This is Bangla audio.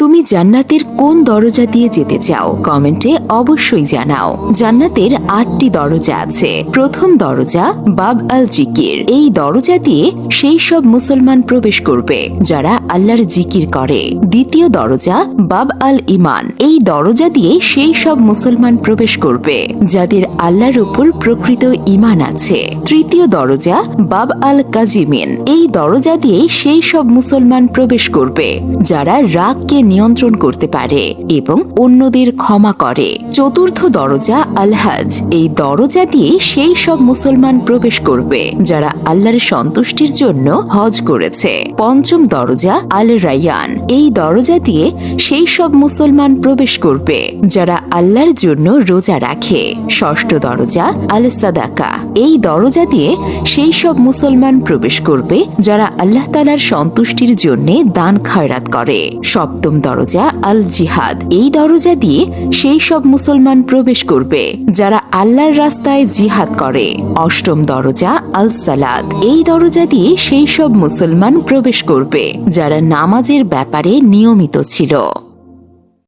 তুমি জান্নাতের কোন দরজা দিয়ে যেতে চাও কমেন্টে অবশ্যই জানাও। জান্নাতের 8টি দরজা আছে। প্রথম দরজা বাব আল জিকির। এই দরজা দিয়ে সেই সব মুসলমান প্রবেশ করবে যারা আল্লাহর জিকির করে। দ্বিতীয় দরজা বাব আল ইমান। এই দরজা দিয়ে সেই সব মুসলমান প্রবেশ করবে যাদের আল্লাহর উপর প্রকৃত ইমান আছে। তৃতীয় দরজা বাব আল কাজিমিন। এই দরজা দিয়ে সেই সব মুসলমান প্রবেশ করবে যারা রাগকে নিয়ন্ত্রণ করতে পারে এবং অন্যদের ক্ষমা করে। চতুর্থ দরজা আল হজ। এই দরজা দিয়ে সেই সব মুসলমান প্রবেশ করবে যারা আল্লাহর সন্তুষ্টির জন্য হজ করেছে। পঞ্চম দরজা আল রায়ান। এই দরজা দিয়ে সেই সব মুসলমান প্রবেশ করবে যারা আল্লাহর জন্য রোজা রাখে। ষষ্ঠ দরজা আল সাদাকা। এই দরজা দিয়ে সেই সব মুসলমান প্রবেশ করবে যারা আল্লাহ তাআলার সন্তুষ্টির জন্য দান খয়রাত করে। সপ্তম দরজা আল জিহাদ। এই দরজা দিয়ে সেই সব মুসলমান প্রবেশ করবে যারা আল্লাহর রাস্তায় জিহাদ করে। অষ্টম দরজা আল সালাত। এই দরজা দিয়ে সেই সব মুসলমান প্রবেশ করবে যারা নামাজের ব্যাপারে নিয়মিত ছিল।